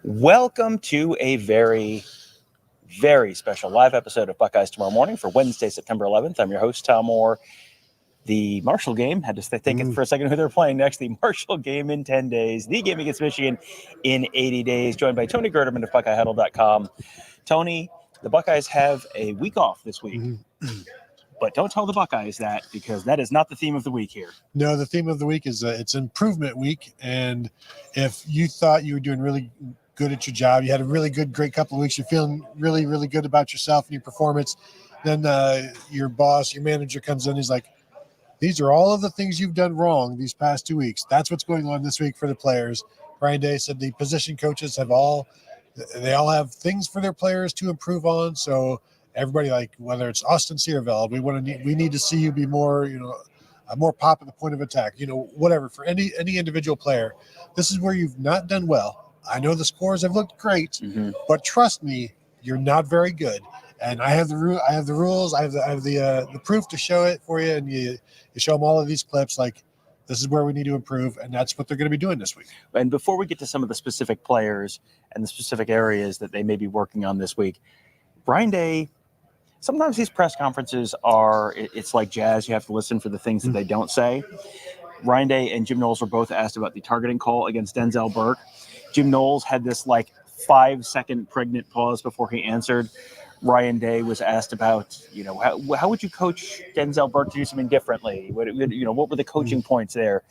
Welcome to a very, very special live episode of Buckeyes Tomorrow Morning for Wednesday, September 11th. I'm your host, Tom Orr. The Marshall game, had to think it for a second who they're playing next. The Marshall game in 10 days. The game against Michigan in 80 days. Joined by Tony Gerdeman of BuckeyeHuddle.com. Tony, the Buckeyes have a week off this week. But don't tell the Buckeyes that, because that is not the theme of the week here. No, the theme of the week is it's improvement week. And if you thought you were doing really good at your job, you had a really great couple of weeks, you're feeling really, really good about yourself and your performance, then your boss, your manager comes in, he's like, these are all of the things you've done wrong these past 2 weeks. That's what's going on this week for the players. Brian Day said the position coaches they all have things for their players to improve on. So everybody, like whether it's Austin Searveld, we need to see you be more, more pop at the point of attack, whatever for any individual player. This is where you've not done well. I know the scores have looked great, but trust me, you're not very good. And I have the rules. I have the proof to show it for you, and you show them all of these clips. Like, this is where we need to improve, and that's what they're going to be doing this week. And before we get to some of the specific players and the specific areas that they may be working on this week, Brian Day, sometimes these press conferences it's like jazz. You have to listen for the things that they don't say. Brian Day and Jim Knowles were both asked about the targeting call against Denzel Burke. Jim Knowles had this 5-second pregnant pause before he answered. Ryan Day was asked about, how would you coach Denzel Burke to do something differently? What were the coaching points there?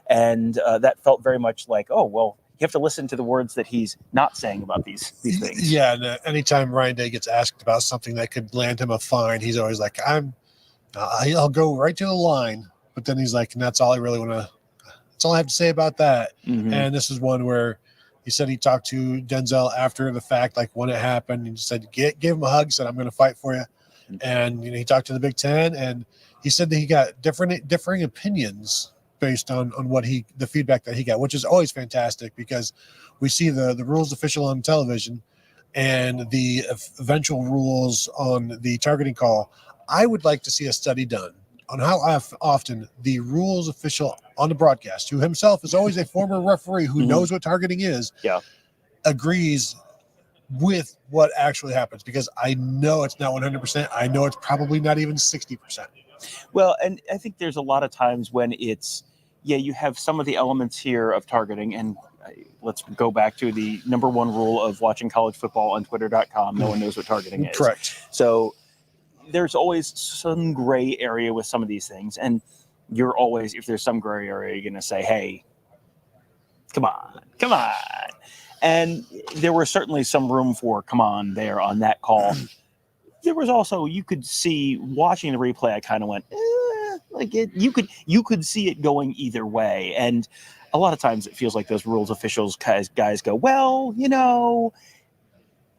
And that felt very much like, oh, well, you have to listen to the words that he's not saying about these things. Yeah, and anytime Ryan Day gets asked about something that could land him a fine, he's always like, I'll go right to the line. But then he's like, and that's all I really want to – that's all I have to say about that. And this is one where he said he talked to Denzel after the fact, like when it happened. He said, give him a hug, said, I'm going to fight for you. And, he talked to the Big Ten, and he said that he got differing opinions based on what the feedback that he got, which is always fantastic because we see the rules official on television and the eventual rules on the targeting call. I would like to see a study done on how often the rules official on the broadcast, who himself is always a former referee who knows what targeting is, agrees with what actually happens, because I know it's not 100%. I know it's probably not even 60%. Well, and I think there's a lot of times when it's, you have some of the elements here of targeting, and let's go back to the number one rule of watching college football on Twitter.com. No one knows what targeting is. Correct. So there's always some gray area with some of these things. And you're always, if there's some gray area, you're going to say, hey, come on. And there was certainly some room for come on there on that call. There was also, you could see watching the replay, I kind of went, you could see it going either way. And a lot of times it feels like those rules officials guys go, well,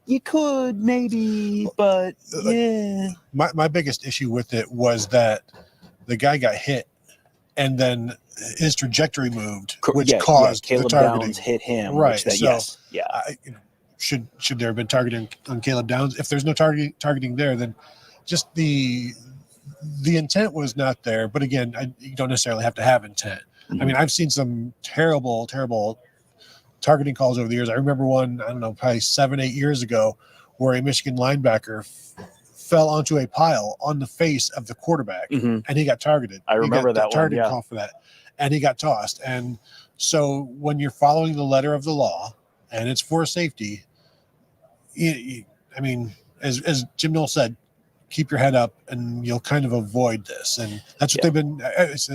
you could maybe, but yeah. My biggest issue with it was that the guy got hit and then his trajectory moved, which caused Caleb the targeting. Downs hit him. Right. Should there have been targeting on Caleb Downs? If there's no targeting there, then just the intent was not there. But again, you don't necessarily have to have intent. I mean, I've seen some terrible targeting calls over the years. I remember one, I don't know, probably 7-8 years ago, where a Michigan linebacker fell onto a pile on the face of the quarterback, and he got targeted. I remember that targeting call for that, and he got tossed. And so when you're following the letter of the law and it's for safety, as Jim Knowles said, keep your head up and you'll kind of avoid this. And that's what they've been.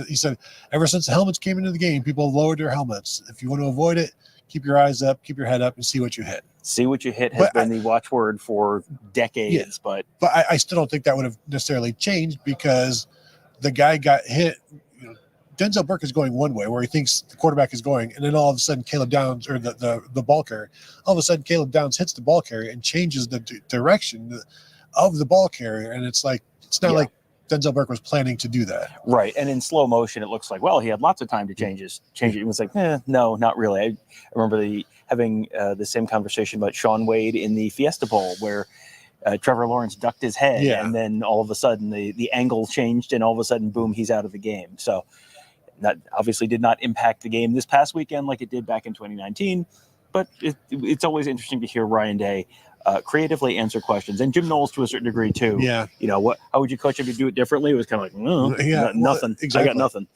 He said, ever since the helmets came into the game, people have lowered their helmets. If you want to avoid it, keep your eyes up, keep your head up, and see what you hit. See what you hit has been the watchword for decades. But I still don't think that would have necessarily changed, because the guy got hit. Denzel Burke is going one way where he thinks the quarterback is going, and then all of a sudden Caleb Downs, or the ball carrier, all of a sudden Caleb Downs hits the ball carrier and changes the direction of the ball carrier, and it's like not like Denzel Burke was planning to do that. Right, and in slow motion, it looks like, well, he had lots of time to change it. It was like, no, not really. I remember having the same conversation about Sean Wade in the Fiesta Bowl, where Trevor Lawrence ducked his head, and then all of a sudden the angle changed, and all of a sudden, boom, he's out of the game. So that obviously did not impact the game this past weekend like it did back in 2019. but it's always interesting to hear Ryan Day creatively answer questions, and Jim Knowles to a certain degree too. Yeah. How would you coach if you do it differently? It was kind of like, nothing. Exactly. I got nothing.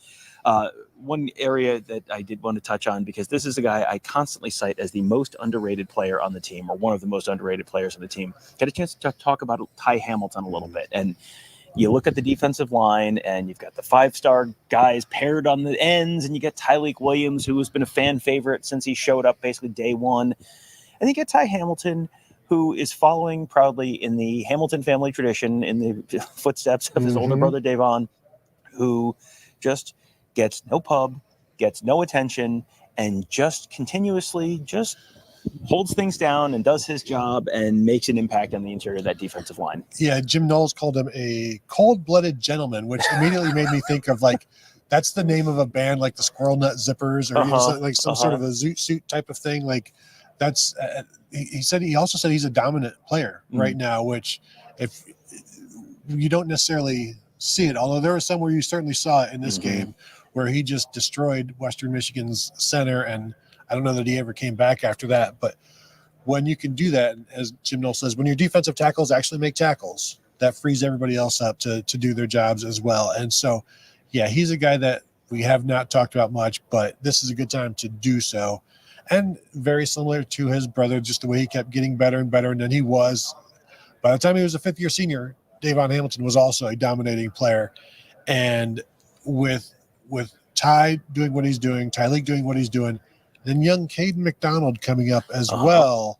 One area that I did want to touch on, because this is a guy I constantly cite as the most underrated player on the team, or one of the most underrated players on the team. Get a chance to talk about Ty Hamilton a little bit. And you look at the defensive line, and you've got the 5-star guys paired on the ends, and you get Tyleik Williams, who has been a fan favorite since he showed up basically day one. And you get Ty Hamilton, who is following proudly in the Hamilton family tradition, in the footsteps of his older brother Davon, who just gets no pub, gets no attention, and just continuously just holds things down and does his job and makes an impact on the interior of that defensive line. Yeah, Jim Knowles called him a cold-blooded gentleman, which immediately made me think of that's the name of a band, like the Squirrel Nut Zippers, or some sort of a zoot suit type of thing. Like that's he also said he's a dominant player right now, which if you don't necessarily see it, although there was some where you certainly saw it in this game, where he just destroyed Western Michigan's center, and I don't know that he ever came back after that. But when you can do that, as Jim Knowles says, when your defensive tackles actually make tackles, that frees everybody else up to do their jobs as well. And so, yeah, he's a guy that we have not talked about much, but this is a good time to do so. And very similar to his brother, just the way he kept getting better and better. And then he was, by the time he was a fifth-year senior, Davon Hamilton was also a dominating player. And with Ty doing what he's doing, Tyleik doing what he's doing, then young Caden McDonald coming up as well,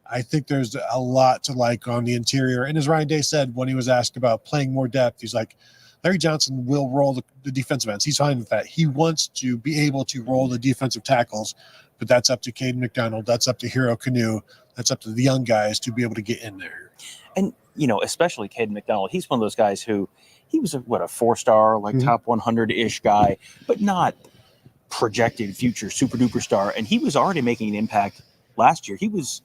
I think there's a lot to like on the interior. And as Ryan Day said when he was asked about playing more depth, he's like, Larry Johnson will roll the defensive ends. He's fine with that. He wants to be able to roll the defensive tackles, but that's up to Caden McDonald. That's up to Hero Canoe. That's up to the young guys to be able to get in there. And, especially Caden McDonald, he's one of those guys who, he was a 4-star, top 100-ish guy, but not projected future super duper star. And he was already making an impact last year. He was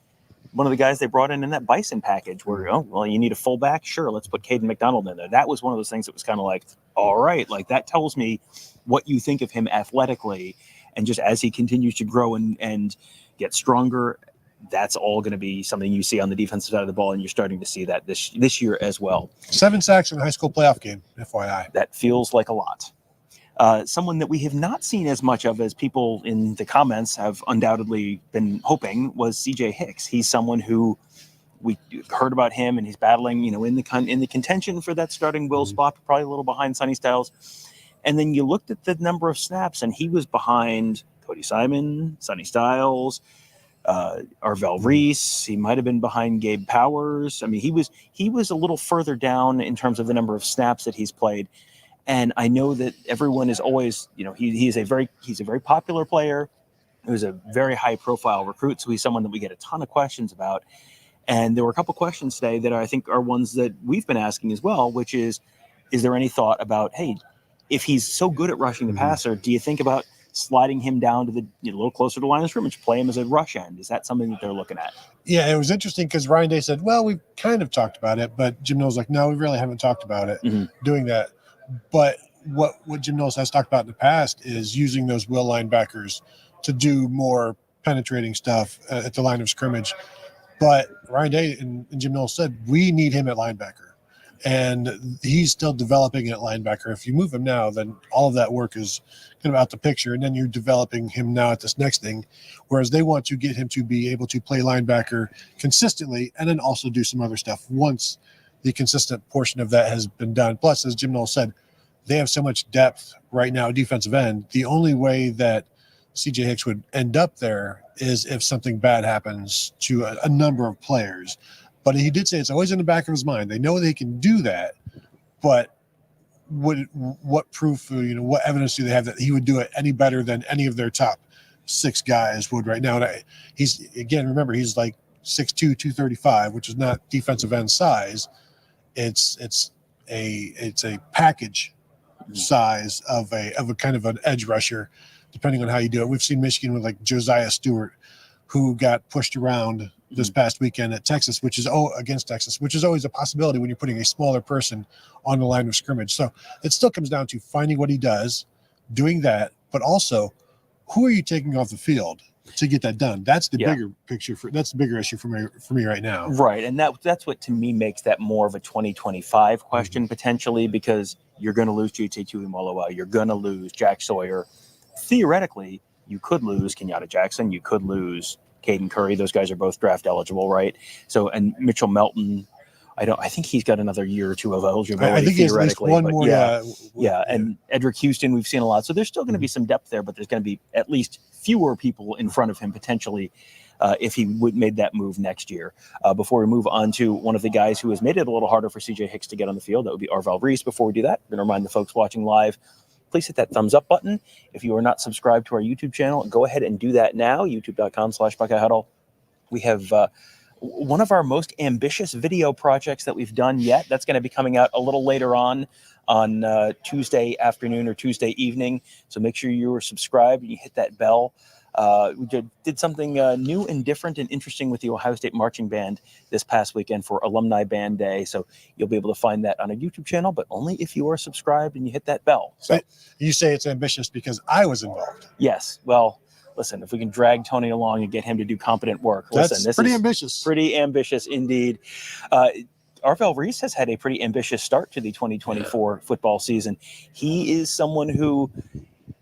one of the guys they brought in that Bison package where, you need a fullback. Sure. Let's put Caden McDonald in there. That was one of those things that was kind of like, all right, that tells me what you think of him athletically. And just as he continues to grow and get stronger, that's all going to be something you see on the defensive side of the ball. And you're starting to see that this year as well. 7 sacks in a high school playoff game, FYI. That feels like a lot. Someone that we have not seen as much of as people in the comments have undoubtedly been hoping was CJ Hicks. He's someone who we heard about him, and he's battling, in the contention for that starting will spot, probably a little behind Sonny Styles. And then you looked at the number of snaps, and he was behind Cody Simon, Sonny Styles, Arvell Reese. He might have been behind Gabe Powers. I mean, he was a little further down in terms of the number of snaps that he's played. And I know that everyone is always, he's a very popular player who's a very high profile recruit. So he's someone that we get a ton of questions about. And there were a couple questions today that I think are ones that we've been asking as well, which is there any thought about, hey, if he's so good at rushing the passer, do you think about sliding him down to a little closer to the line of scrimmage, play him as a rush end? Is that something that they're looking at? Yeah, it was interesting because Ryan Day said, well, we've kind of talked about it, but Jim Knowles was like, no, we really haven't talked about it, doing that. But what Jim Knowles has talked about in the past is using those will linebackers to do more penetrating stuff at the line of scrimmage. But Ryan Day and Jim Knowles said, we need him at linebacker. And he's still developing at linebacker. If you move him now, then all of that work is kind of out the picture. And then you're developing him now at this next thing. Whereas they want to get him to be able to play linebacker consistently and then also do some other stuff once the consistent portion of that has been done. Plus, as Jim Knowles said, they have so much depth right now, defensive end. The only way that CJ Hicks would end up there is if something bad happens to a number of players. But he did say it's always in the back of his mind. They know they can do that, but what proof, what evidence do they have that he would do it any better than any of their top 6 guys would right now? And remember, he's like 6'2", 235, which is not defensive end size. It's a package size of a kind of an edge rusher, depending on how you do it. We've seen Michigan with like Josiah Stewart, who got pushed around this past weekend at Texas, against Texas, which is always a possibility when you're putting a smaller person on the line of scrimmage. So it still comes down to finding what he does, doing that, but also who are you taking off the field to get that done. That's the Yeah. bigger picture that's the bigger issue for me right now. Right, and that's what to me makes that more of a 2025 question potentially, because you're going to lose GT Tuimoloau, you're going to lose Jack Sawyer. Theoretically, you could lose Kenyatta Jackson, you could lose Caden Curry. Those guys are both draft eligible, right? So, and Mitchell Melton, I think he's got another year or two of eligibility. I think he has at least theoretically, one but more. yeah. And Edric Houston, we've seen a lot. So there's still going to be some depth there, but there's going to be at least fewer people in front of him potentially if he would made that move next year. Before we move on to one of the guys who has made it a little harder for CJ Hicks to get on the field, that would be Arvell Reese. Before we do that, I'm going to remind the folks watching live, please hit that thumbs up button. If you are not subscribed to our YouTube channel, go ahead and do that now, youtube.com/Buckeye Huddle. We have one of our most ambitious video projects that we've done yet. That's going to be coming out a little later on Tuesday afternoon or Tuesday evening. So make sure you are subscribed and you hit that bell. We did something new and different and interesting with the Ohio State Marching Band this past weekend for Alumni Band Day. So you'll be able to find that on a YouTube channel, but only if you are subscribed and you hit that bell. So you say it's ambitious because I was involved. Yes. Well, listen, if we can drag Tony along and get him to do competent work, this is ambitious. Pretty ambitious indeed. Arvell Reese has had a pretty ambitious start to the 2024 football season. He is someone who,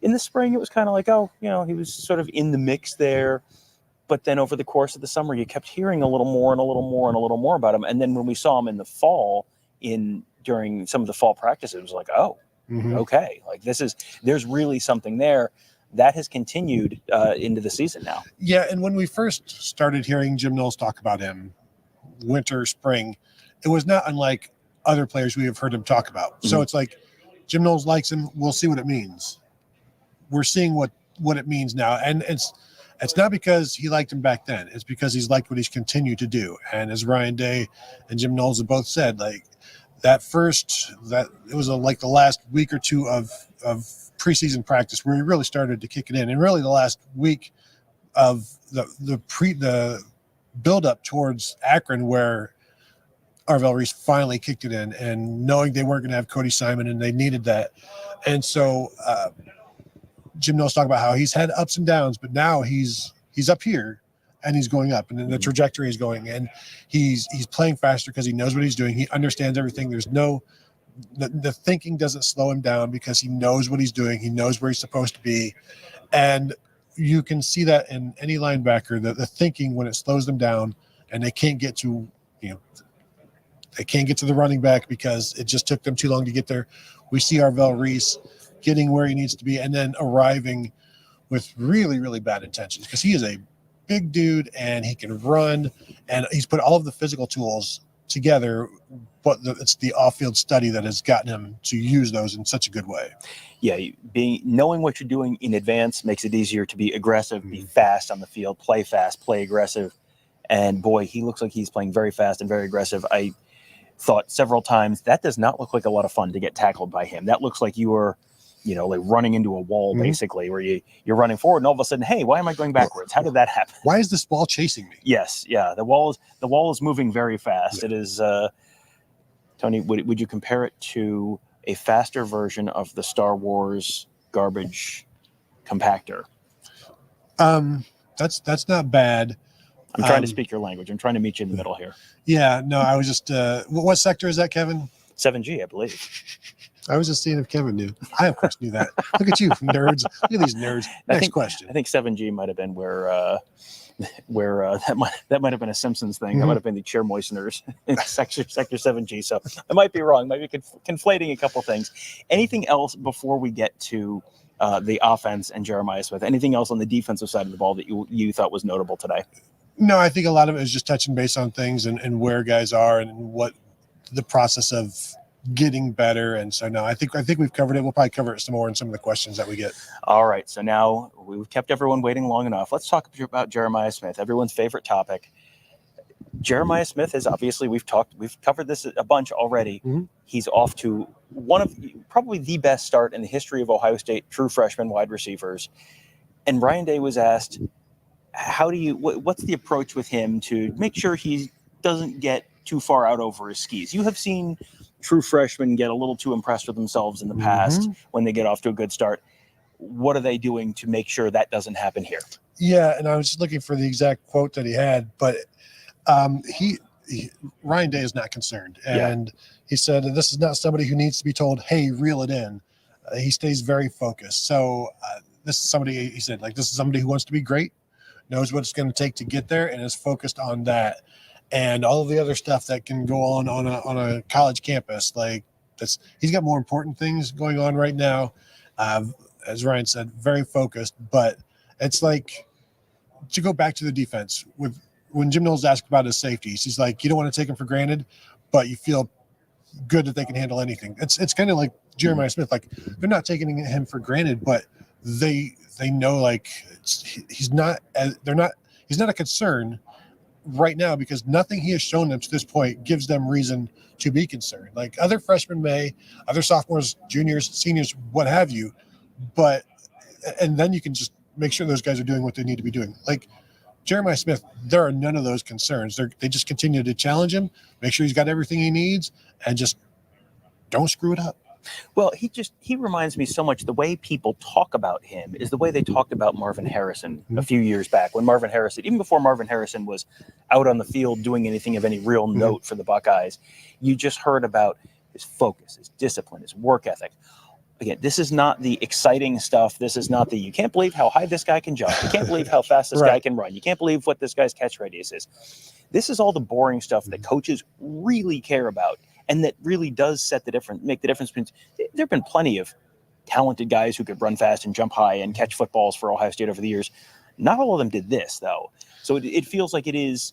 in the spring, it was kind of like, he was sort of in the mix there. But then over the course of the summer, you kept hearing a little more and a little more and a little more about him. And then when we saw him in the fall, during some of the fall practices, it was like, okay, like there's really something there. That has continued into the season now. Yeah, and when we first started hearing Jim Knowles talk about him, winter, spring, it was not unlike other players we have heard him talk about. Mm-hmm. So it's like Jim Knowles likes him. We'll see what it means. We're seeing what it means now, and it's not because he liked him back then. It's because he's liked what he's continued to do. And as Ryan Day and Jim Knowles have both said, like that it was like the last week or two of preseason practice where he really started to kick it in, and really the last week of the build up towards Akron where Arvell Reese finally kicked it in, and knowing they weren't going to have Cody Simon and they needed that. And so Jim Knowles talked about how he's had ups and downs, but now he's up here and he's going up, and then the trajectory is going, and he's playing faster because he knows what he's doing. He understands everything. There's the thinking doesn't slow him down because he knows what he's doing. He knows where he's supposed to be. And you can see that in any linebacker, the thinking when it slows them down and they can't get to, the running back because it just took them too long to get there. We see Arvell Reese getting where he needs to be and then arriving with really, really bad intentions because he is a big dude and he can run and he's put all of the physical tools together, but it's the off-field study that has gotten him to use those in such a good way. Yeah, knowing what you're doing in advance makes it easier to be aggressive, be fast on the field, play fast, play aggressive. And boy, he looks like he's playing very fast and very aggressive. I thought several times that does not look like a lot of fun to get tackled by him. That looks like you are, like running into a wall basically, where you're running forward and all of a sudden, hey, why am I going backwards? How did that happen? Why is this ball chasing me? Yes, yeah, the wall is moving very fast. Yeah. It is. Tony, would you compare it to a faster version of the Star Wars garbage compactor? That's not bad. I'm trying to speak your language. I'm trying to meet you in the middle here. Yeah, no, I was just. What sector is that, Kevin? 7G, I believe. I was just seeing if Kevin knew. I, of course, knew that. Look at you, nerds. Look at these nerds. Next question. I think 7G might have been where that might have been a Simpsons thing. That might have been the chair moisteners in sector 7G. So I might be wrong. Might be conflating a couple things. Anything else before we get to the offense and Jeremiah Smith? Anything else on the defensive side of the ball that you thought was notable today? No, I think a lot of it is just touching base on things and where guys are and what the process of getting better. And so, no, I think we've covered it. We'll probably cover it some more in some of the questions that we get. All right. So now we've kept everyone waiting long enough. Let's talk about Jeremiah Smith, everyone's favorite topic. Jeremiah Smith is obviously, we've covered this a bunch already. Mm-hmm. He's off to one of probably the best start in the history of Ohio State true freshman wide receivers. And Ryan Day was asked, what's the approach with him to make sure he doesn't get too far out over his skis? You have seen true freshmen get a little too impressed with themselves in the past when they get off to a good start. what are they doing to make sure that doesn't happen here? Yeah, and I was just looking for the exact quote that he had, but Ryan Day is not concerned, and he said this is not somebody who needs to be told, "Hey, reel it in." He stays very focused. So this is somebody, he said, like, this is somebody who wants to be great, knows what it's going to take to get there, and is focused on that. And all of the other stuff that can go on a college campus, like this, he's got more important things going on right now. As Ryan said, very focused. But it's like, to go back to the defense, when Jim Knowles asked about his safeties, he's like, you don't want to take them for granted, but you feel good that they can handle anything. It's kind of like Jeremiah Smith, like they're not taking him for granted, but they know, like, he's not a concern right now, because nothing he has shown them to this point gives them reason to be concerned. Like other freshmen other sophomores, juniors, seniors, what have you, and then you can just make sure those guys are doing what they need to be doing. Like Jeremiah Smith, there are none of those concerns. They just continue to challenge him, make sure he's got everything he needs, and just don't screw it up. Well, he reminds me so much. The way people talk about him is the way they talked about Marvin Harrison a few years back, when Marvin Harrison, even before Marvin Harrison was out on the field doing anything of any real note for the Buckeyes, you just heard about his focus, his discipline, his work ethic. Again, this is not the exciting stuff. This is not you can't believe how high this guy can jump. You can't believe how fast this guy can run. You can't believe what this guy's catch radius is. This is all the boring stuff that coaches really care about, and that really does make the difference. There have been plenty of talented guys who could run fast and jump high and catch footballs for Ohio State over the years. Not all of them did this, though. So it feels like it is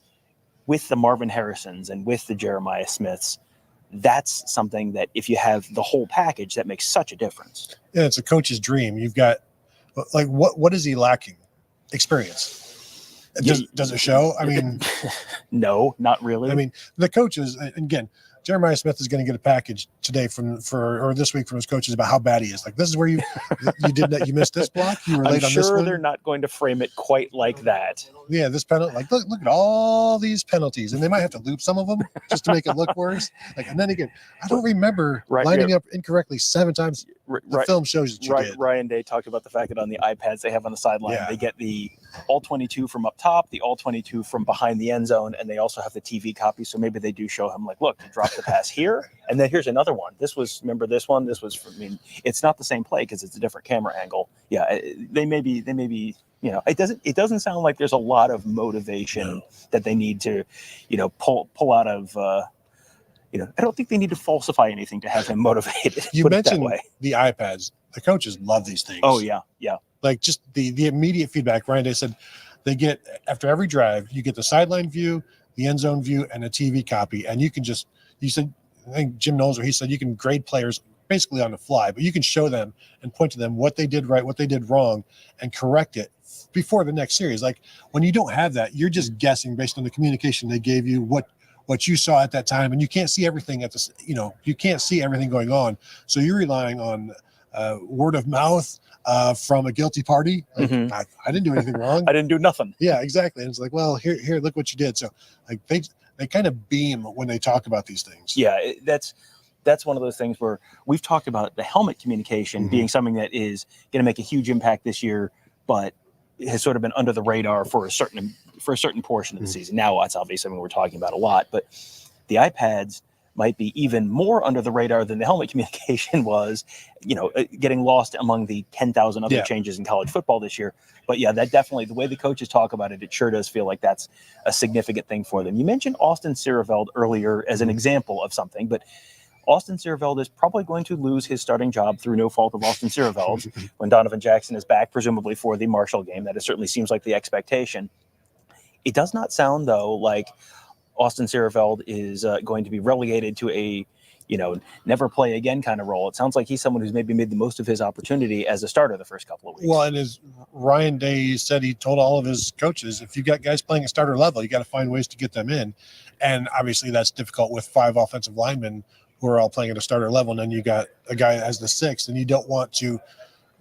with the Marvin Harrisons and with the Jeremiah Smiths. That's something that if you have the whole package, that makes such a difference. Yeah, it's a coach's dream. You've got, like, what is he lacking? Experience. Does it show? I mean, no, not really. I mean, the coaches, again, Jeremiah Smith is going to get a package today or this week from his coaches about how bad he is. Like, this is where you did that. You missed this block. You were late on this one. They're not going to frame it quite like that. Yeah, this penalty. Like, look at all these penalties, and they might have to loop some of them just to make it look worse. Like, and then again, I don't remember lining up incorrectly 7 times. The film shows that you did. Ryan Day talked about the fact that on the iPads they have on the sideline, they get the all 22 from up top, the all 22 from behind the end zone, and they also have the TV copy. So maybe they do show him, like, look, you dropped the pass here, and then here's another one. Remember this one? This was it's not the same play because it's a different camera angle. Yeah, they may be. It doesn't sound like there's a lot of motivation that they need to, pull out of. I don't think they need to falsify anything to have him motivated. You mentioned the iPads. The coaches love these things. Oh yeah. Like, just the immediate feedback. Ryan Day said they after every drive, you get the sideline view, the end zone view, and a TV copy, and you can just. You said, I think Jim Knowles, he said you can grade players basically on the fly, but you can show them and point to them what they did right, what they did wrong, and correct it before the next series. Like, when you don't have that, you're just guessing based on the communication they gave you, what you saw at that time, and you can't see everything you can't see everything going on. So you're relying on word of mouth from a guilty party. Like, I didn't do anything wrong. I didn't do nothing. Yeah, exactly. And it's like, well, here, look what you did. So, like, they kind of beam when they talk about these things. Yeah, that's one of those things where we've talked about the helmet communication being something that is going to make a huge impact this year, but has sort of been under the radar for a certain portion of the season. Now it's obviously something we're talking about a lot, but the iPads might be even more under the radar than the helmet communication was, getting lost among the 10,000 other changes in college football this year. But yeah, that definitely, the way the coaches talk about it sure does feel like that's a significant thing for them. You mentioned Austin Siereveld earlier as an example of something, but Austin Siereveld is probably going to lose his starting job through no fault of Austin Siereveld when Donovan Jackson is back, presumably for the Marshall game. That certainly seems like the expectation. It does not sound, though, like Austin Siereveld is going to be relegated to a, never play again kind of role. It sounds like he's someone who's maybe made the most of his opportunity as a starter the first couple of weeks. Well, and as Ryan Day said, he told all of his coaches, if you've got guys playing at starter level, you got to find ways to get them in. And obviously that's difficult with 5 offensive linemen who are all playing at a starter level. And then you got a guy as the 6th, and you don't want to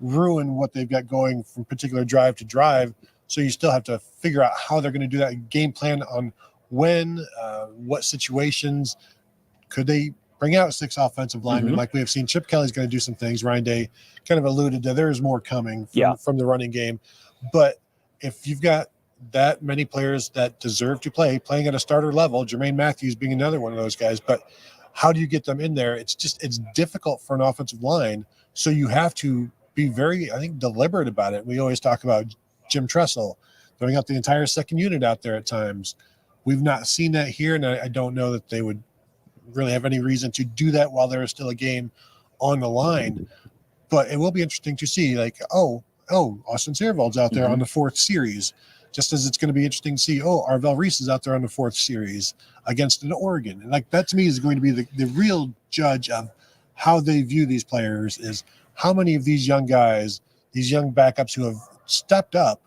ruin what they've got going from particular drive to drive. So you still have to figure out how they're going to do that, game plan on when, what situations could they bring out 6 offensive linemen. Like we have seen. Chip Kelly's going to do some things. Ryan Day kind of alluded to there's more coming from the running game. But if you've got that many players that deserve to playing at a starter level, Jermaine Matthews being another one of those guys, but how do you get them in there? It's difficult for an offensive line. So you have to be very, I think, deliberate about it. We always talk about Jim Tressel throwing out the entire second unit out there at times. We've not seen that here, and I don't know that they would really have any reason to do that while there is still a game on the line. But it will be interesting to see, like, Austin Searvald's out there on the 4th series, just as it's going to be interesting to see, Arvell Reese is out there on the 4th series against an Oregon. And like that to me is going to be the real judge of how they view these players, is how many of these young guys, these young backups who have stepped up,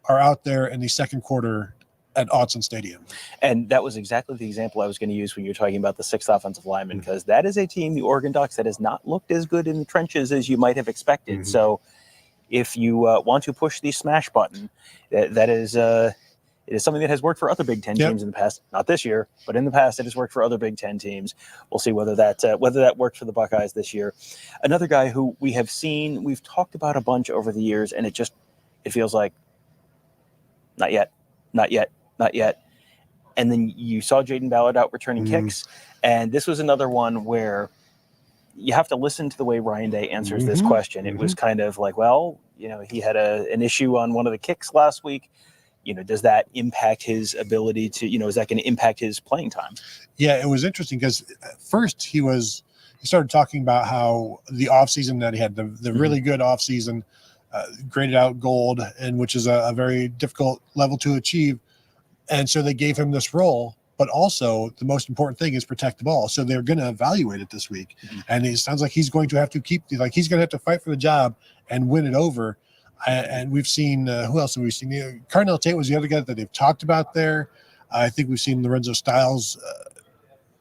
are out there in the second quarter at Autzen Stadium. And that was exactly the example I was going to use when you were talking about the 6th offensive lineman, because that is a team, the Oregon Ducks, that has not looked as good in the trenches as you might have expected. So if you want to push the smash button, that is it is something that has worked for other Big Ten teams in the past. Not this year, but in the past, it has worked for other Big Ten teams. We'll see whether that worked for the Buckeyes this year. Another guy who we've talked about a bunch over the years, and it feels like not yet. And then you saw Jaden Ballard out returning kicks, and this was another one where you have to listen to the way Ryan Day answers this question. It was kind of like, well, he had an issue on one of the kicks last week. Does that impact his ability to, is that going to impact his playing time? Yeah, it was interesting because at first he started talking about how the offseason that he had, the really good offseason, graded out gold, and which is a very difficult level to achieve. And so they gave him this role, but also the most important thing is protect the ball. So they're going to evaluate it this week. And it sounds like he's going to have to he's going to have to fight for the job and win it over. And we've seen, who else have we seen? Carnell Tate was the other guy that they've talked about there. I think we've seen Lorenzo Styles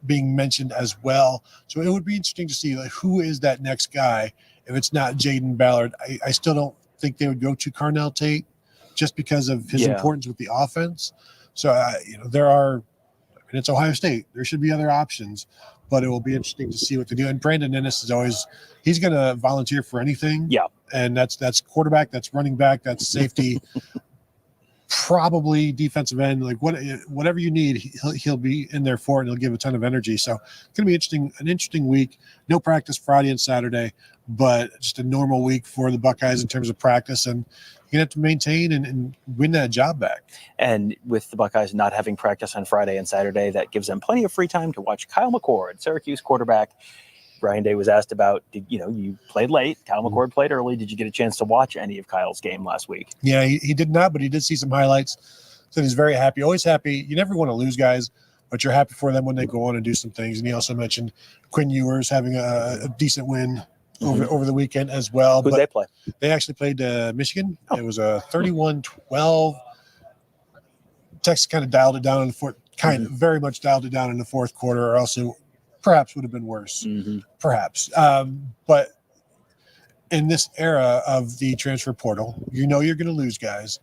being mentioned as well. So it would be interesting to see who is that next guy. If it's not Jaden Ballard, I still don't think they would go to Carnell Tate just because of his importance with the offense. So, it's Ohio State. There should be other options, but it will be interesting to see what they do. And Brandon Ennis he's going to volunteer for anything. Yeah. And that's quarterback, that's running back, that's safety, probably defensive end, whatever you need, he'll be in there for it, and he'll give a ton of energy. So it's going to be an interesting week. No practice Friday and Saturday, but just a normal week for the Buckeyes in terms of practice, and you're going to have to maintain and win that job back. And with the Buckeyes not having practice on Friday and Saturday, that gives them plenty of free time to watch Kyle McCord, Syracuse quarterback. Ryan Day was asked about, you played late. Kyle McCord played early. Did you get a chance to watch any of Kyle's game last week? Yeah, he did not, but he did see some highlights. So he's very happy, always happy. You never want to lose guys, but you're happy for them when they go on and do some things. And he also mentioned Quinn Ewers having a decent win over the weekend as well. Who did they play? They actually played Michigan. Oh. It was a 31-12. Texas kind of dialed it down in the fourth, very much dialed it down in the fourth quarter, or else it perhaps would have been worse. Perhaps. But in this era of the transfer portal, you're going to lose guys.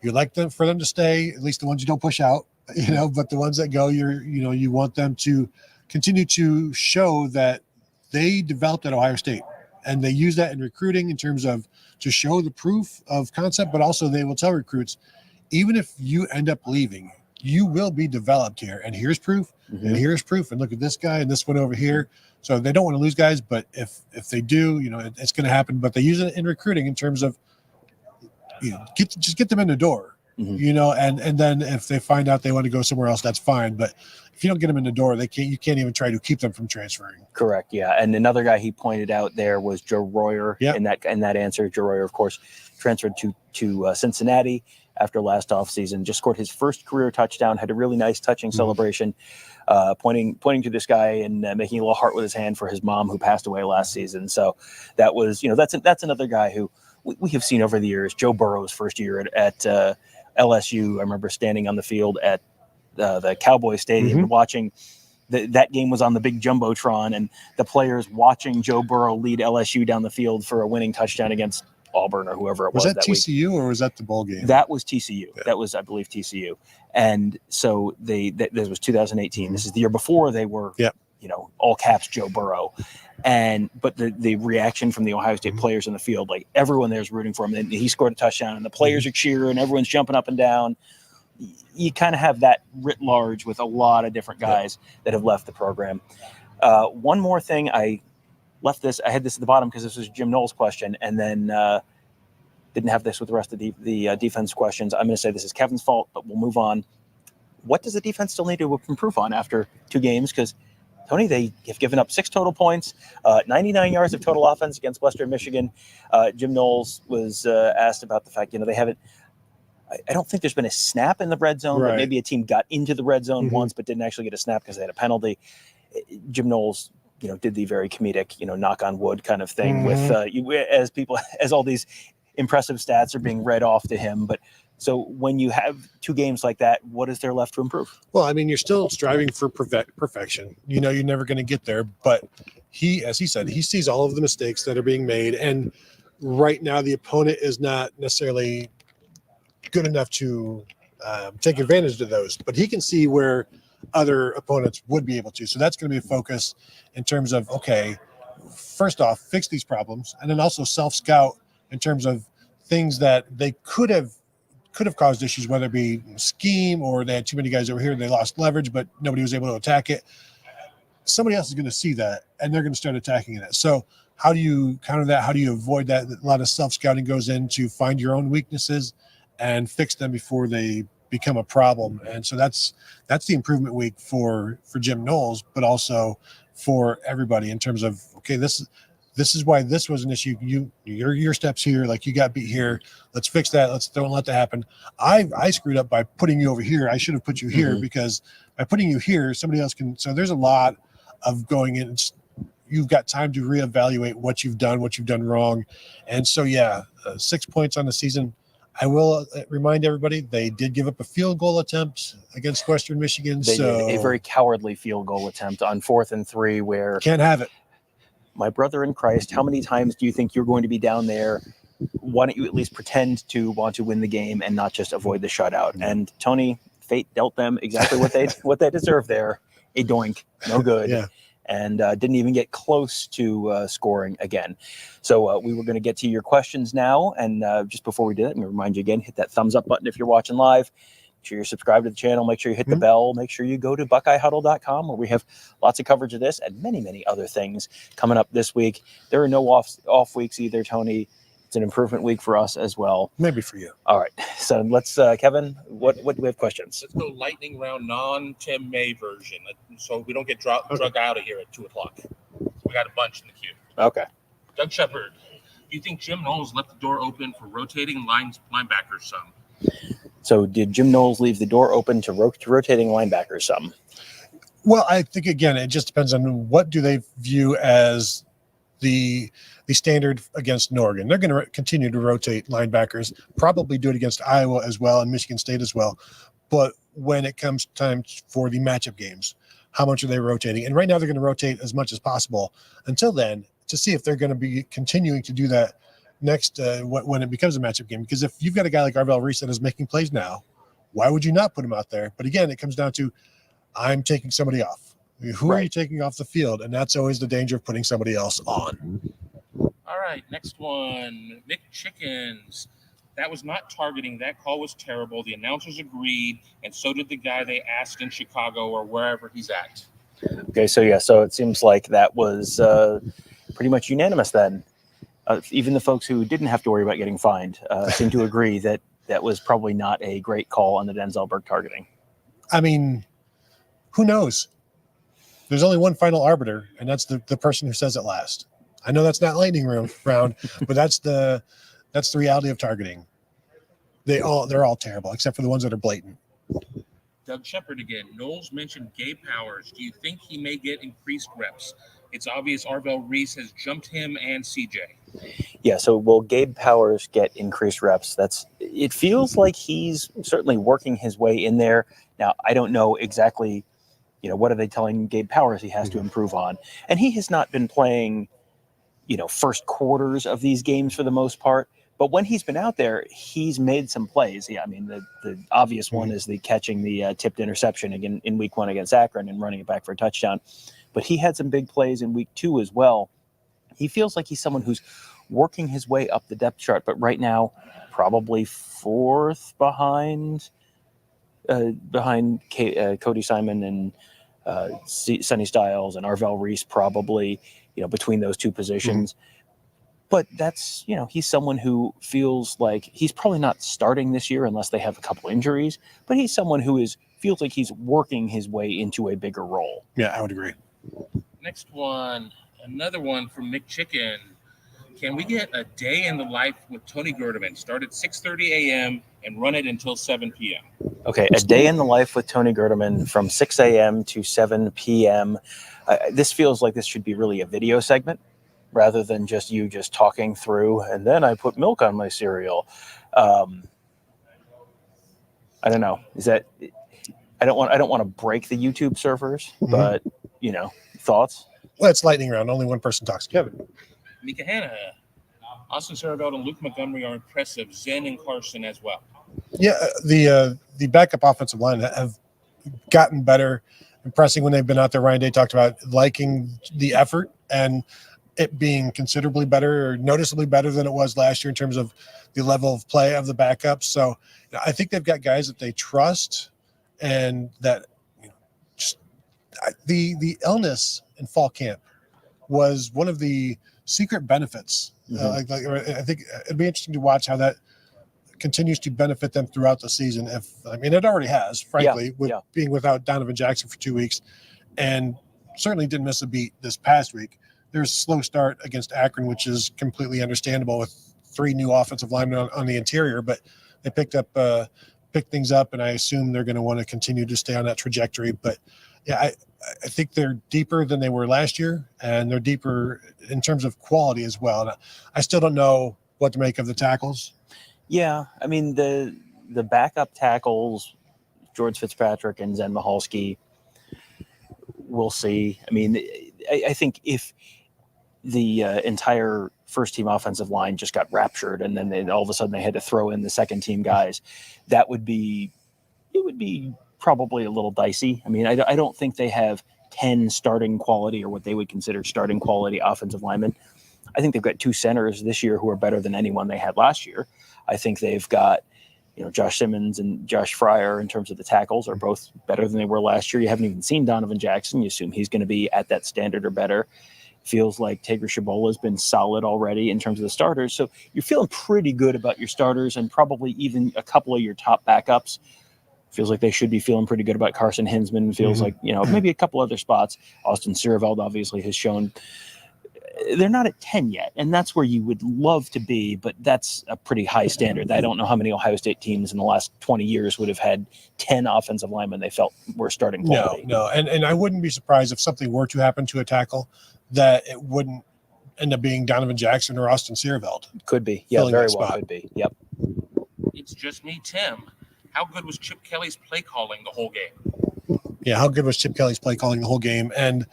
You like for them to stay, at least the ones you don't push out, but the ones that go, you want them to continue to show that they developed at Ohio State, and they use that in recruiting in terms of to show the proof of concept, but also they will tell recruits, even if you end up leaving, you will be developed here, and here's proof, and here's proof, and look at this guy and this one over here. So they don't want to lose guys, but if they do, it's going to happen. But they use it in recruiting in terms of, just get them in the door, and then if they find out they want to go somewhere else, that's fine. But if you don't get them in the door, you can't even try to keep them from transferring. Correct. Yeah. And another guy he pointed out there was Joe Royer. In that answer, Joe Royer, of course, transferred to Cincinnati after last offseason, just scored his first career touchdown, had a really nice touching celebration, pointing to this guy and making a little heart with his hand for his mom who passed away last season. So that was, that's another guy who we have seen over the years. Joe Burrow's first year at LSU, I remember standing on the field at the Cowboy Stadium watching. That game was on the big Jumbotron, and the players watching Joe Burrow lead LSU down the field for a winning touchdown against Auburn or whoever it was. Was that TCU week. Or was that the bowl game? That was TCU. Yeah. That was, I believe, TCU. And so this was 2018. This is the year before they were all caps Joe Burrow. But the reaction from the Ohio State players in the field, like everyone there is rooting for him. And he scored a touchdown, and the players are cheering, everyone's jumping up and down. You kind of have that writ large with a lot of different guys that have left the program. One more thing, I had this at the bottom because this was Jim Knowles' question, and then didn't have this with the rest of the defense questions. I'm going to say this is Kevin's fault, but we'll move on. What does the defense still need to improve on after 2 games? Because Tony, they have given up 6 total points, 99 yards of total offense against Western Michigan. Jim Knowles was asked about the fact, they haven't. I don't think there's been a snap in the red zone, but maybe a team got into the red zone once, but didn't actually get a snap because they had a penalty. Jim Knowles, did the very comedic, knock on wood kind of thing with as all these impressive stats are being read off to him. But so when you have 2 games like that, what is there left to improve? Well, I mean, you're still striving for perfection. You're never going to get there, but as he said, he sees all of the mistakes that are being made. And right now the opponent is not necessarily good enough to take advantage of those, but he can see where other opponents would be able to. So that's going to be a focus in terms of, okay, first off, fix these problems, and then also self-scout in terms of things that they could have caused issues, whether it be scheme or they had too many guys over here and they lost leverage, but nobody was able to attack it. Somebody else is going to see that, and they're going to start attacking it. So how do you counter that? How do you avoid that? A lot of self-scouting goes in to find your own weaknesses and fix them before they become a problem. And so that's the improvement week for Jim Knowles, but also for everybody in terms of, okay, this is why this was an issue. Your steps here, like you got beat here. Let's fix that. Don't let that happen. I screwed up by putting you over here. I should have put you here because by putting you here, somebody else can. So there's a lot of going in. You've got time to reevaluate what you've done wrong. And so, 6 points on the season. I will remind everybody, they did give up a field goal attempt against Western Michigan. They did a very cowardly field goal attempt on 4th and 3 where can't have it. My brother in Christ, how many times do you think you're going to be down there? Why don't you at least pretend to want to win the game and not just avoid the shutout? And Tony, fate dealt them exactly what they deserve there. A doink, no good. Yeah. And didn't even get close to scoring again. So we were going to get to your questions now. And just before we do that, I'm going to remind you again, hit that thumbs up button if you're watching live. Make sure you're subscribed to the channel. Make sure you hit the bell. Make sure you go to BuckeyeHuddle.com where we have lots of coverage of this and many, many other things coming up this week. There are no off weeks either, Tony. It's an improvement week for us as well. Maybe for you. All right. So let's, Kevin, what do we have questions? Let's go lightning round, non-Tim May version, so we don't get drug out of here at 2 o'clock. We got a bunch in the queue. Okay. Doug Shepard, do you think Jim Knowles left the door open for rotating linebackers some? So did Jim Knowles leave the door open to rotating linebackers some? Well, I think, again, it just depends on what do they view as the standard against Oregon. They're going to continue to rotate linebackers, probably do it against Iowa as well and Michigan State as well. But when it comes time for the matchup games, how much are they rotating? And right now they're going to rotate as much as possible until then to see if they're going to be continuing to do that next when it becomes a matchup game. Because if you've got a guy like Arvell Reese that is making plays now, why would you not put him out there? But again, it comes down to I'm taking somebody off. Who are you taking off the field? And that's always the danger of putting somebody else on. All right, next one. Mick Chickens. That was not targeting. That call was terrible. The announcers agreed, and so did the guy they asked in Chicago or wherever he's at. Okay, so it seems like that was pretty much unanimous then. Even the folks who didn't have to worry about getting fined seem to agree that that was probably not a great call on the Denzel Burke targeting. I mean, who knows? There's only one final arbiter, and that's the person who says it last. I know that's not lightning round, but that's the reality of targeting. They're all terrible, except for the ones that are blatant. Doug Shepard again. Knowles mentioned Gabe Powers. Do you think he may get increased reps? It's obvious Arvell Reese has jumped him and CJ. Yeah, so will Gabe Powers get increased reps? It feels like he's certainly working his way in there. Now, I don't know exactly, what are they telling Gabe Powers he has to improve on? And he has not been playing, first quarters of these games for the most part. But when he's been out there, he's made some plays. Yeah, I mean, the obvious one is the catching the tipped interception again in week 1 against Akron and running it back for a touchdown. but he had some big plays in week 2 as well. He feels like he's someone who's working his way up the depth chart, but right now probably 4th behind Cody Simon and Sonny Styles and Arvell Reese, probably, between those two positions. But that's, he's someone who feels like he's probably not starting this year unless they have a couple injuries, but he's someone who feels like he's working his way into a bigger role. Yeah, I would agree. Next one, another one from Mick Chicken. Can we get a day in the life with Tony Gerdeman? Start at 6:30 a.m. and run it until 7 p.m. Okay, a day in the life with Tony Gerdeman from 6 a.m. to 7 p.m. This feels like this should be really a video segment rather than just you just talking through, and then I put milk on my cereal. I don't know. I don't want to break the YouTube servers, but thoughts? Well, it's lightning round. Only one person talks. Kevin. Mika Hanna, Austin Sarabelt, and Luke Montgomery are impressive. Zen and Carson as well. Yeah, the backup offensive line have gotten better, impressing when they've been out there. Ryan Day talked about liking the effort and it being considerably better or noticeably better than it was last year in terms of the level of play of the backups. So I think they've got guys that they trust, and that just the illness in fall camp was one of the secret benefits. I think it'd be interesting to watch how that continues to benefit them throughout the season. It already has, frankly, being without Donovan Jackson for 2 weeks, and certainly didn't miss a beat this past week. There's a slow start against Akron, which is completely understandable with 3 new offensive linemen on the interior, but they picked things up, and I assume they're going to want to continue to stay on that trajectory. But yeah, I think they're deeper than they were last year, and they're deeper in terms of quality as well. And I still don't know what to make of the tackles. Yeah, the backup tackles, George Fitzpatrick and Zen Mihalski, we'll see. I think if the entire first-team offensive line just got raptured and then all of a sudden they had to throw in the second-team guys, it would be probably a little dicey. I don't think they have 10 starting quality or what they would consider starting quality offensive linemen. I think they've got 2 centers this year who are better than anyone they had last year. I think they've got, Josh Simmons and Josh Fryer in terms of the tackles are both better than they were last year. You haven't even seen Donovan Jackson. You assume he's going to be at that standard or better. Feels like Tager Shabola has been solid already in terms of the starters. So you're feeling pretty good about your starters and probably even a couple of your top backups. Feels like they should be feeling pretty good about Carson Hinsman. Feels like, maybe a couple other spots. Austin Sierveld obviously has shown they're not at 10 yet, and that's where you would love to be, but that's a pretty high standard. I don't know how many Ohio State teams in the last 20 years would have had 10 offensive linemen they felt were starting quality. No. And I wouldn't be surprised if something were to happen to a tackle that it wouldn't end up being Donovan Jackson or Austin Sierveld. Could be. Yeah, very well could be. Yep. It's just me, Tim. How good was Chip Kelly's play calling the whole game? Yeah, how good was Chip Kelly's play calling the whole game? And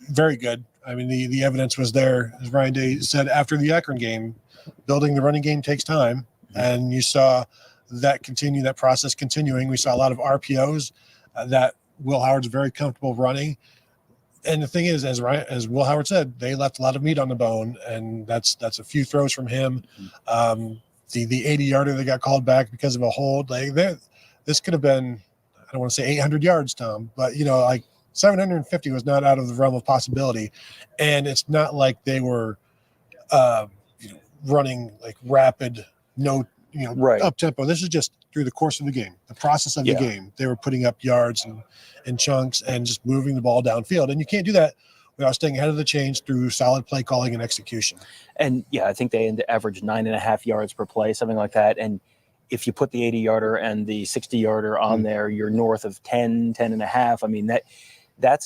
very good. The evidence was there, as Ryan Day said after the Akron game. Building the running game takes time, and you saw that process continuing. We saw a lot of RPOs that Will Howard's very comfortable running. And the thing is, as Will Howard said, they left a lot of meat on the bone, and that's a few throws from him. The 80-yarder that got called back because of a hold, this could have been, I don't want to say 800 yards, Tom, but 750 was not out of the realm of possibility. And it's not like they were running like rapid, up tempo. This is just through the course of the game, the process of the game. They were putting up yards and chunks and just moving the ball downfield. And you can't do that without staying ahead of the chains through solid play calling and execution. And I think they averaged 9.5 yards per play, something like that. And if you put the 80-yarder and the 60-yarder on there, you're north of 10 and a half. That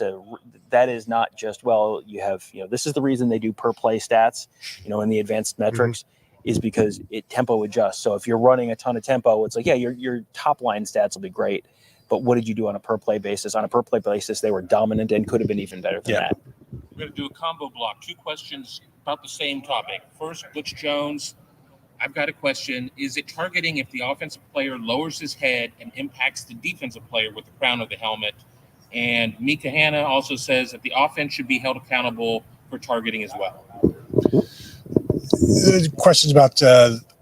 is not just, you have, this is the reason they do per play stats, in the advanced metrics, is because it tempo adjusts. So if you're running a ton of tempo, it's like, your top line stats will be great, but what did you do on a per play basis? On a per play basis, they were dominant and could have been even better than that. We're going to do a combo block. 2 questions about the same topic. First, Butch Jones. I've got a question. Is it targeting if the offensive player lowers his head and impacts the defensive player with the crown of the helmet? And Mika Hanna also says that the offense should be held accountable for targeting as well. Questions about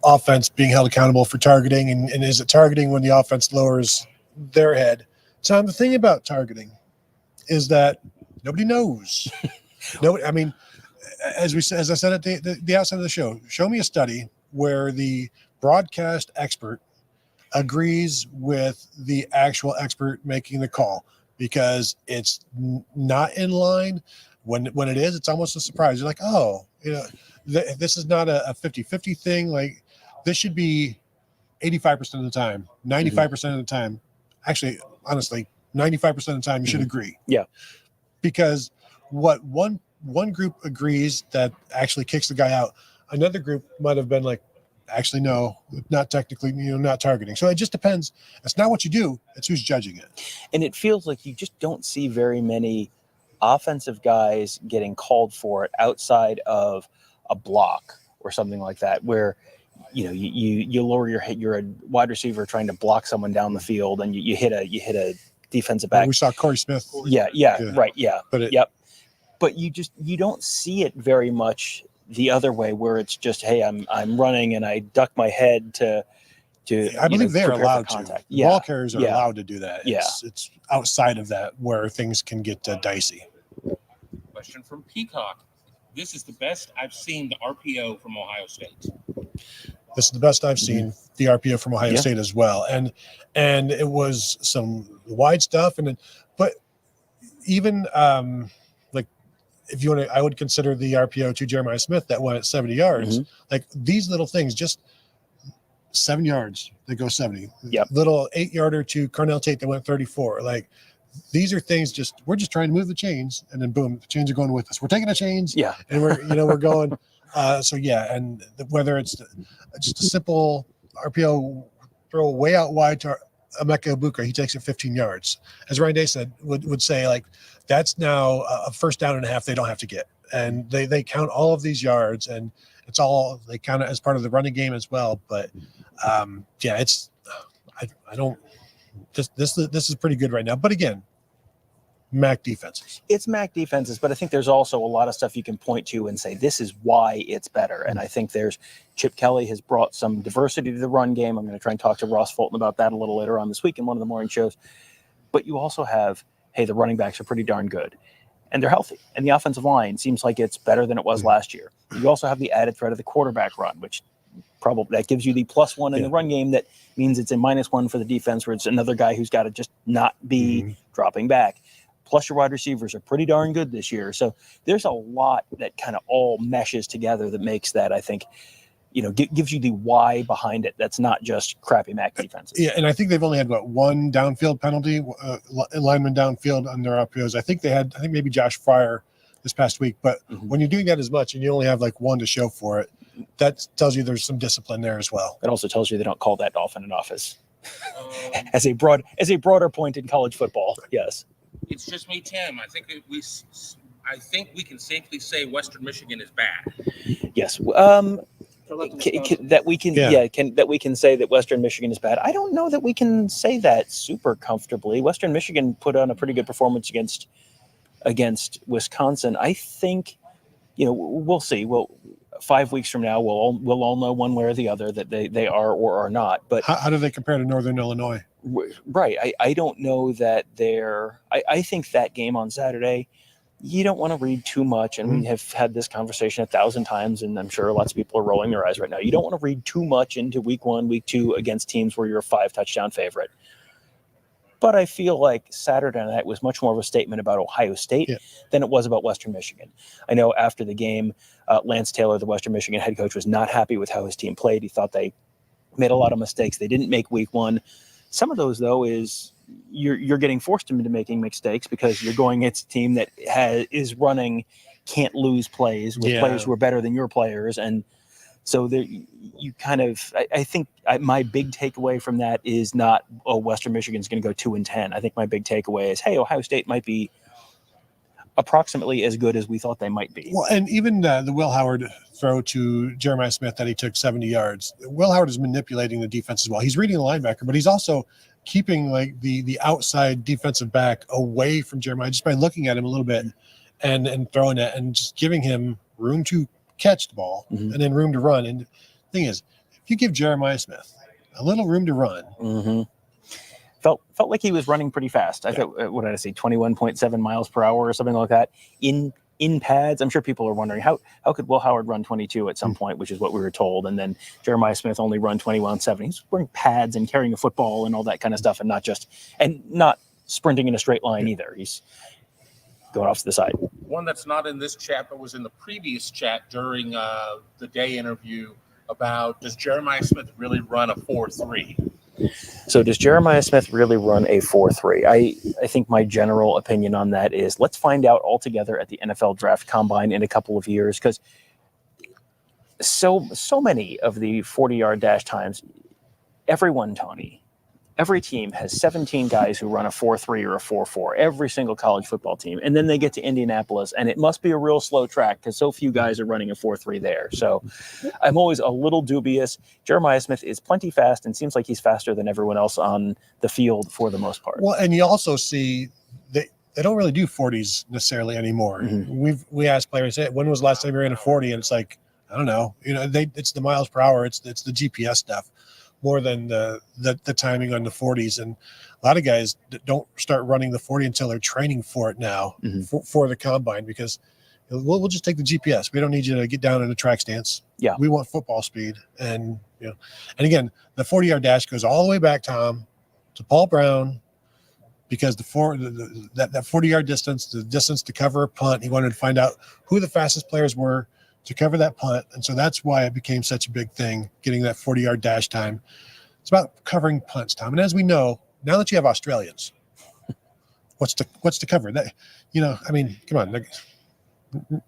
offense being held accountable for targeting, and is it targeting when the offense lowers their head? Tom, the thing about targeting is that nobody knows. Nobody. I mean, as I said at the outset of the show, show me a study where the broadcast expert agrees with the actual expert making the call, because it's not in line. When it is, it's almost a surprise. You're like, oh, this is not a 50-50 thing. Like, this should be 85% of the time, 95% of the time. Actually, honestly, 95% of the time you should agree. Yeah. Because what one group agrees that actually kicks the guy out, another group might have been like, actually, no, not technically, not targeting. So it just depends. It's not what you do, it's who's judging it. And it feels like you just don't see very many offensive guys getting called for it outside of a block or something like that, where you lower your head, you're a wide receiver trying to block someone down the field, and you hit a defensive back. We saw Corey Smith. Yeah, right, yeah. But But you don't see it very much the other way, where it's just, hey, I'm running and I duck my head to I believe they're allowed to. Contact. Ball carriers are allowed to do that. Yeah. It's outside of that where things can get dicey. Question from Peacock. This is the best I've seen the RPO from Ohio State. This is the best I've seen the RPO from Ohio State as well. And it was some wide stuff. But even like, if you want to, I would consider the RPO to Jeremiah Smith that went at 70 yards. Like, these little things, just 7 yards, they go 70. Yep. Little 8-yarder to Carnell Tate that went 34. Like, these are things we're just trying to move the chains, and then boom, the chains are going with us. We're taking the chains, and we're going. And whether it's just a simple RPO throw way out wide to Emeka Ibuka, he takes it 15 yards. As Ryan Day said, would say, like, that's now a first down and a half they don't have to get, and they count all of these yards, and it's all, they count it as part of the running game as well. But it's I don't. This is pretty good right now. But again, MAC defenses. It's MAC defenses, but I think there's also a lot of stuff you can point to and say, this is why it's better. And I think Chip Kelly has brought some diversity to the run game. I'm going to try and talk to Ross Fulton about that a little later on this week in one of the morning shows. But you also have, hey, the running backs are pretty darn good, and they're healthy. And the offensive line seems like it's better than it was last year. You also have the added threat of the quarterback run, which probably that gives you the +1 in the run game. That means it's a -1 for the defense, where it's another guy who's got to just not be dropping back. Plus, your wide receivers are pretty darn good this year. So there's a lot that kind of all meshes together that makes that, I think, gives you the why behind it. That's not just crappy MAC defenses. Yeah, and I think they've only had, one downfield penalty, lineman downfield on their RPOs. I think maybe Josh Fryer this past week. But when you're doing that as much and you only have one to show for it, that tells you there's some discipline there as well. It also tells you they don't call that often in office. as a broader point in college football, yes. It's just me, Tim. I think we can safely say Western Michigan is bad. Yes. That we can say that Western Michigan is bad. I don't know that we can say that super comfortably. Western Michigan put on a pretty good performance against Wisconsin. I think, we'll see. 5 weeks from now, we'll all know one way or the other that they are or are not. But how do they compare to Northern Illinois? Right. I don't know that I think that game on Saturday, you don't want to read too much. And we have had this conversation 1,000 times, and I'm sure lots of people are rolling their eyes right now. You don't want to read too much into week 1, week 2 against teams where you're a 5-touchdown favorite. But I feel like Saturday night was much more of a statement about Ohio State than it was about Western Michigan. I know after the game, Lance Taylor, the Western Michigan head coach, was not happy with how his team played. He thought they made a lot of mistakes. They didn't make week 1. Some of those, though, is you're getting forced into making mistakes because you're going against a team that is running can't lose plays with players who are better than your players. And so you kind of, I think my big takeaway from that is not, Western Michigan's going to go 2-10. I think my big takeaway is, hey, Ohio State might be approximately as good as we thought they might be. Well, and even the Will Howard throw to Jeremiah Smith that he took 70 yards. Will Howard is manipulating the defense as well. He's reading the linebacker, but he's also keeping like the outside defensive back away from Jeremiah just by looking at him a little bit and throwing it and just giving him room to catch the ball and then room to run. And the thing is, if you give Jeremiah Smith a little room to run, felt like he was running pretty fast. I thought, what did I say, 21.7 miles per hour or something like that in pads. I'm sure people are wondering how could Will Howard run 22 at some point, which is what we were told, and then Jeremiah Smith only run 21.7. He's wearing pads and carrying a football and all that kind of stuff, and not sprinting in a straight line either. He's going off to the side. One that's not in this chat but was in the previous chat during the day interview about, does Jeremiah Smith really run a 4.3? So does Jeremiah Smith really run a 4.3? I think my general opinion on that is let's find out altogether at the NFL Draft Combine in a couple of years, because so many of the 40-yard dash times, every team has 17 guys who run a 4.3 or a 4.4, every single college football team. And then they get to Indianapolis, and it must be a real slow track because so few guys are running a 4.3 there. So I'm always a little dubious. Jeremiah Smith is plenty fast and seems like he's faster than everyone else on the field for the most part. Well, and you also see they don't really do 40s necessarily anymore. We asked players, hey, when was the last time you ran a 40? And it's like, I don't know. It's the miles per hour. It's the GPS stuff more than the timing on the 40s. And a lot of guys don't start running the 40 until they're training for it now for the combine, because we'll just take the GPS. We don't need you to get down in a track stance. Yeah, we want football speed. And and again, the 40-yard dash goes all the way back, Tom, to Paul Brown, because that 40-yard distance, the distance to cover a punt, he wanted to find out who the fastest players were to cover that punt. And so that's why it became such a big thing, getting that 40-yard dash time. It's about covering punts, Tom. And as we know, now that you have Australians, what's to cover? That, I mean, come on,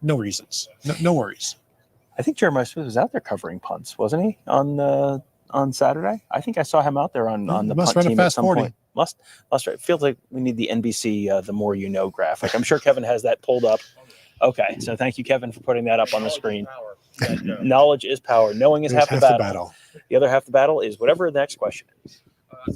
no reasons, no worries. I think Jeremiah Smith was out there covering punts, wasn't he, on Saturday? I think I saw him out there on the punt team at some 40. Point. Must right. It feels like we need the NBC The More You Know graphic. I'm sure Kevin has that pulled up. Okay, so thank you, Kevin, for putting that up on the screen. Knowledge is power. Knowing is half the battle. The other half the battle is whatever the next question is.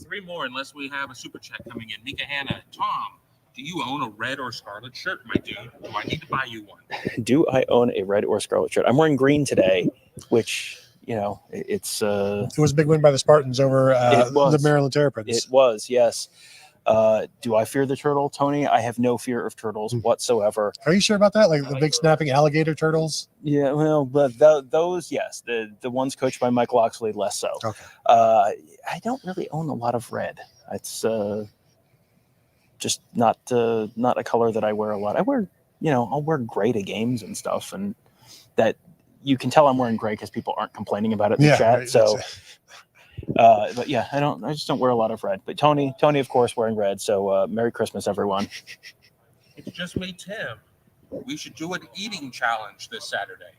3 more, unless we have a super chat coming in. Mika Hanna, Tom, do you own a red or scarlet shirt, my dude? Do I need to buy you one? Do I own a red or scarlet shirt? I'm wearing green today, which, it's... It was a big win by the Spartans over the Maryland Terrapins. It was, yes. Do I fear the turtle, Tony? I have no fear of turtles whatsoever. Are you sure about that? Like the big snapping alligator turtles? Yeah, well, but those, yes. The ones coached by Mike Loxley, less so. Okay. I don't really own a lot of red. It's just not a color that I wear a lot. I wear, I'll wear gray to games and stuff, and that you can tell I'm wearing gray because people aren't complaining about it in the chat. Right, so. But yeah, I just don't wear a lot of red. But Tony, of course, wearing red. So Merry Christmas, everyone. It's just me, Tim. We should do an eating challenge this Saturday.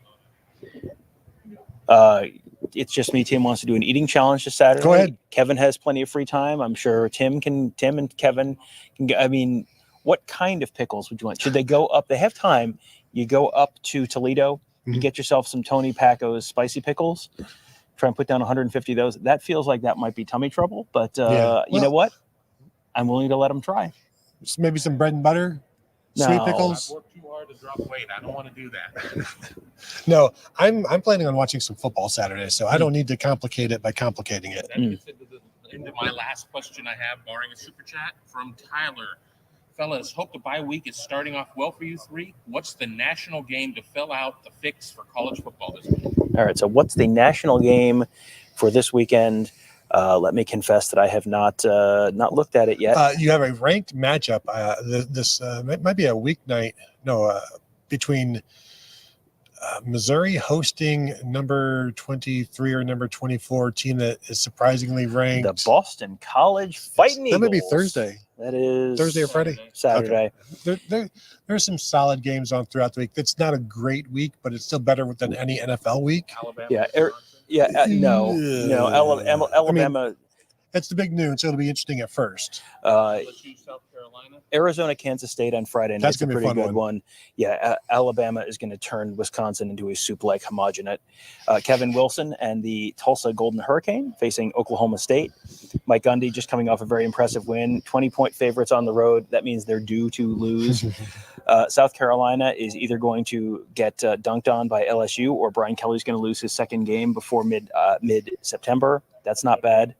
It's just me. Tim wants to do an eating challenge this Saturday. Go ahead. Kevin has plenty of free time. I'm sure Tim and Kevin can get. I mean, what kind of pickles would you want? Should they go up? They have time. You go up to Toledo. You get yourself some Tony Pacco's spicy pickles. Try and put down 150 of those. That feels like that might be tummy trouble, but you know what? I'm willing to let them try. Maybe some bread and butter, sweet pickles. I've worked too hard to drop weight. I don't want to do that. No, I'm planning on watching some football Saturday, so I don't need to complicate it by complicating it. That gets into my last question I have, barring a super chat from Tyler. Fellas, hope the bye week is starting off well for you three. What's the national game to fill out the fix for college football this week? All right, so what's the national game for this weekend? Let me confess that I have not looked at it yet. You have a ranked matchup. This might be a weeknight. No, between Missouri hosting number 23 or number 24 team that is surprisingly ranked. The Boston College Fighting Eagles. That may be Thursday. That is Thursday or Friday? Saturday. Okay. There's some solid games on throughout the week. It's not a great week, but it's still better than any NFL week. Alabama. Yeah. No. Alabama. It's the big noon, so it'll be interesting at first. LSU, South Carolina. Arizona, Kansas State on Friday night. That's That's a gonna be a pretty fun good one. one. Yeah, Alabama is going to turn Wisconsin into a soup-like homogenate. Kevin Wilson and the Tulsa Golden Hurricane facing Oklahoma State. Mike Gundy just coming off a very impressive win. 20-point favorites on the road. That means they're due to lose. South Carolina is either going to get dunked on by LSU, or Brian Kelly's going to lose his second game before mid-September. That's not bad.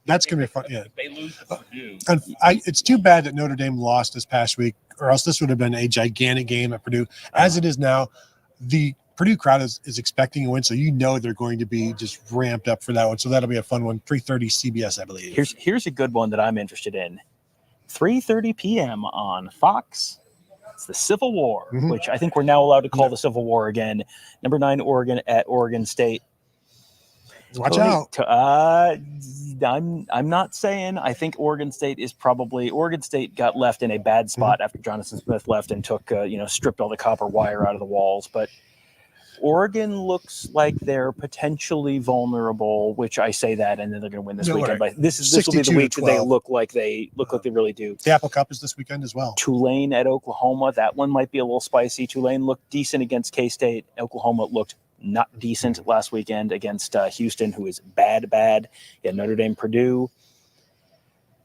That's going to be fun. Yeah. If they lose to Purdue, And it's too bad that Notre Dame lost this past week, or else this would have been a gigantic game at Purdue. As it is now, the Purdue crowd is expecting a win, so they're going to be just ramped up for that one. So that'll be a fun one. 3:30 CBS, I believe. Here's a good one that I'm interested in. 3:30 p.m. on Fox. It's the Civil War, which I think we're now allowed to call the Civil War again. Number 9 Oregon at Oregon State. Watch out. I'm not saying. I think Oregon State got left in a bad spot after Jonathan Smith left and took stripped all the copper wire out of the walls. But Oregon looks like they're potentially vulnerable, which I say that, and then they're going to win this weekend. But this will be the week that they look like they really do. The Apple Cup is this weekend as well. Tulane at Oklahoma. That one might be a little spicy. Tulane looked decent against K-State. Oklahoma looked not decent last weekend against Houston, who is bad. Yeah, Notre Dame, Purdue.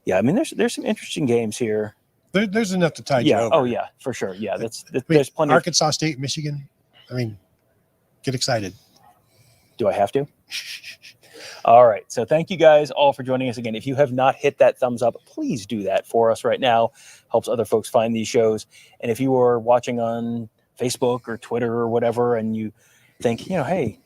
Yeah, I mean, there's some interesting games here. There's enough to tide you over. Oh yeah, for sure. Yeah, there's plenty. Arkansas State, Michigan. I mean, get excited. Do I have to? All right. So thank you guys all for joining us again. If you have not hit that thumbs up, please do that for us right now. Helps other folks find these shows. And if you are watching on Facebook or Twitter or whatever, and you think, hey,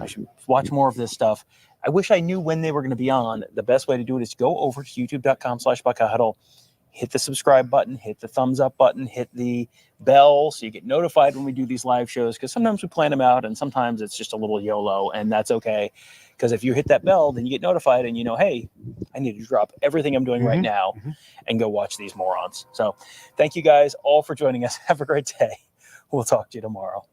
I should watch more of this stuff. I wish I knew when they were going to be on. The best way to do it is go over to youtube.com/Buckeye Huddle, hit the subscribe button, hit the thumbs up button, hit the bell so you get notified when we do these live shows, because sometimes we plan them out and sometimes it's just a little YOLO, and that's okay. Because if you hit that bell, then you get notified and hey, I need to drop everything I'm doing right now and go watch these morons. So thank you guys all for joining us. Have a great day. We'll talk to you tomorrow.